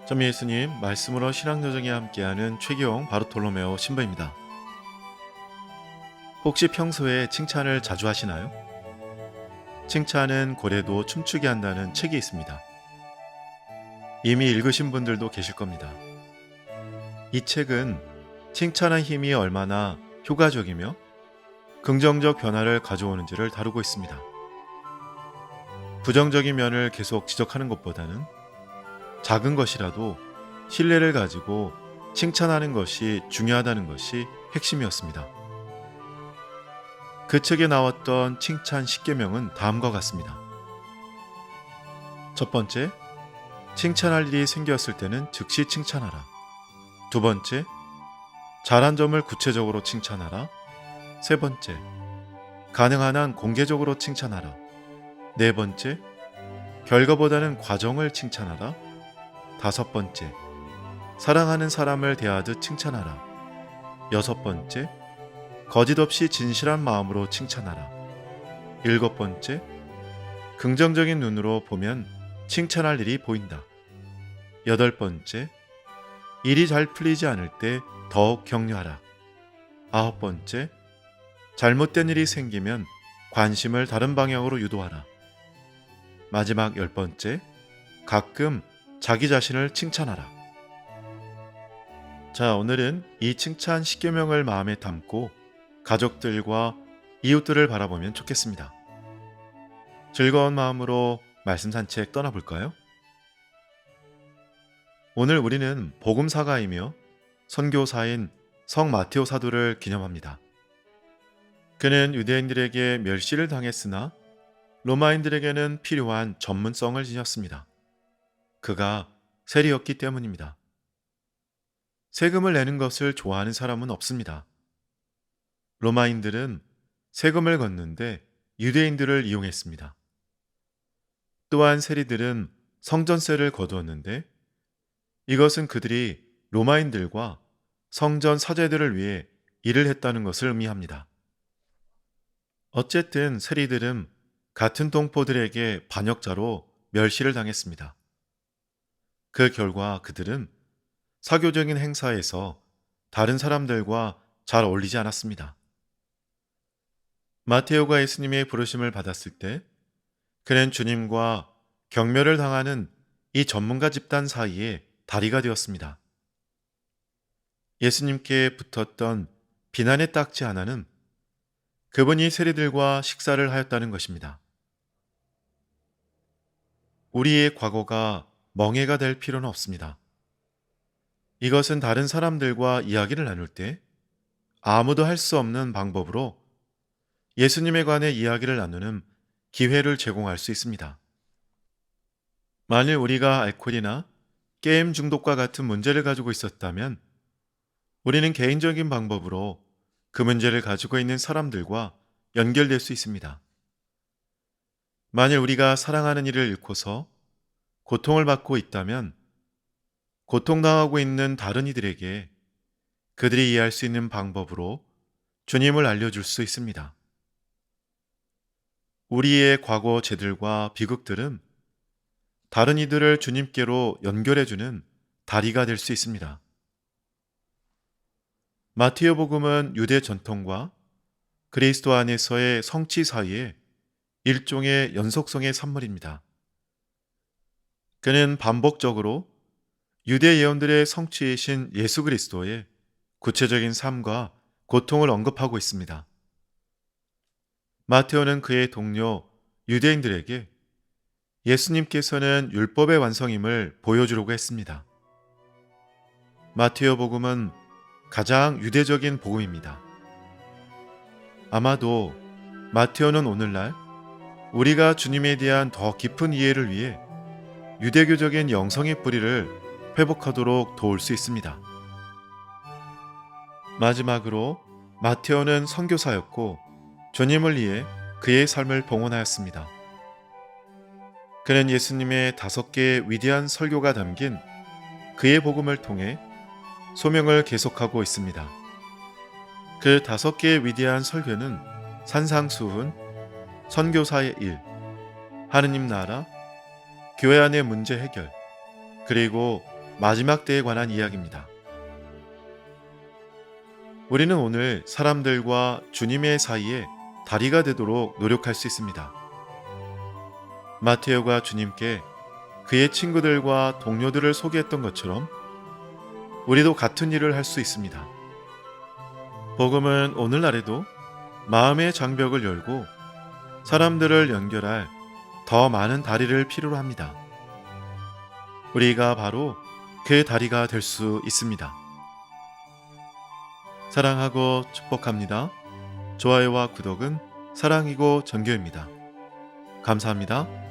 점 예수님 말씀으로 신앙여정에 함께하는 최기용 바르톨로메오 신부입니다. 혹시 평소에 칭찬을 자주 하시나요? 칭찬은 고래도 춤추게 한다는 책이 있습니다. 이미 읽으신 분들도 계실 겁니다. 이 책은 칭찬한 힘이 얼마나 효과적이며 긍정적 변화를 가져오는지를 다루고 있습니다. 부정적인 면을 계속 지적하는 것보다는 작은 것이라도 신뢰를 가지고 칭찬하는 것이 중요하다는 것이 핵심이었습니다. 그 책에 나왔던 칭찬 10계명은 다음과 같습니다. 첫 번째, 칭찬할 일이 생겼을 때는 즉시 칭찬하라. 두 번째, 잘한 점을 구체적으로 칭찬하라. 세 번째, 가능한 한 공개적으로 칭찬하라. 네 번째, 결과보다는 과정을 칭찬하라. 다섯 번째, 사랑하는 사람을 대하듯 칭찬하라. 여섯 번째, 거짓 없이 진실한 마음으로 칭찬하라. 일곱 번째, 긍정적인 눈으로 보면 칭찬할 일이 보인다. 여덟 번째, 일이 잘 풀리지 않을 때 더욱 격려하라. 아홉 번째, 잘못된 일이 생기면 관심을 다른 방향으로 유도하라. 마지막 열 번째, 가끔 자기 자신을 칭찬하라. 자, 오늘은 이 칭찬 10계명을 마음에 담고 가족들과 이웃들을 바라보면 좋겠습니다. 즐거운 마음으로 말씀 산책 떠나볼까요? 오늘 우리는 복음사가이며 선교사인 성 마테오 사도를 기념합니다. 그는 유대인들에게 멸시를 당했으나 로마인들에게는 필요한 전문성을 지녔습니다. 그가 세리였기 때문입니다. 세금을 내는 것을 좋아하는 사람은 없습니다. 로마인들은 세금을 걷는데 유대인들을 이용했습니다. 또한 세리들은 성전세를 거두었는데 이것은 그들이 로마인들과 성전 사제들을 위해 일을 했다는 것을 의미합니다. 어쨌든 세리들은 같은 동포들에게 반역자로 멸시를 당했습니다. 그 결과 그들은 사교적인 행사에서 다른 사람들과 잘 어울리지 않았습니다. 마테오가 예수님의 부르심을 받았을 때 그는 주님과 경멸을 당하는 이 전문가 집단 사이에 다리가 되었습니다. 예수님께 붙었던 비난의 딱지 하나는 그분이 세리들과 식사를 하였다는 것입니다. 우리의 과거가 멍해가 될 필요는 없습니다. 이것은 다른 사람들과 이야기를 나눌 때 아무도 할 수 없는 방법으로 예수님에 관해 이야기를 나누는 기회를 제공할 수 있습니다. 만일 우리가 알코올이나 게임 중독과 같은 문제를 가지고 있었다면 우리는 개인적인 방법으로 그 문제를 가지고 있는 사람들과 연결될 수 있습니다. 만일 우리가 사랑하는 이를 잃고서 고통을 받고 있다면 고통당하고 있는 다른 이들에게 그들이 이해할 수 있는 방법으로 주님을 알려줄 수 있습니다. 우리의 과거 죄들과 비극들은 다른 이들을 주님께로 연결해주는 다리가 될 수 있습니다. 마테오 복음은 유대 전통과 그리스도 안에서의 성취 사이에 일종의 연속성의 산물입니다. 그는 반복적으로 유대 예언들의 성취이신 예수 그리스도의 구체적인 삶과 고통을 언급하고 있습니다. 마테오는 그의 동료 유대인들에게 예수님께서는 율법의 완성임을 보여주려고 했습니다. 마테오 복음은 가장 유대적인 복음입니다. 아마도 마테오는 오늘날 우리가 주님에 대한 더 깊은 이해를 위해 유대교적인 영성의 뿌리를 회복하도록 도울 수 있습니다. 마지막으로 마테오는 선교사였고 주님을 위해 그의 삶을 봉헌하였습니다. 그는 예수님의 5개의 위대한 설교가 담긴 그의 복음을 통해 소명을 계속하고 있습니다. 그 5개의 위대한 설교는 산상수훈, 선교사의 일, 하느님 나라, 교회 안의 문제 해결, 그리고 마지막 때에 관한 이야기입니다. 우리는 오늘 사람들과 주님의 사이에 다리가 되도록 노력할 수 있습니다. 마테오가 주님께 그의 친구들과 동료들을 소개했던 것처럼 우리도 같은 일을 할 수 있습니다. 복음은 오늘날에도 마음의 장벽을 열고 사람들을 연결할 더 많은 다리를 필요로 합니다. 우리가 바로 그 다리가 될 수 있습니다. 사랑하고 축복합니다. 좋아요와 구독은 사랑이고 전교입니다. 감사합니다.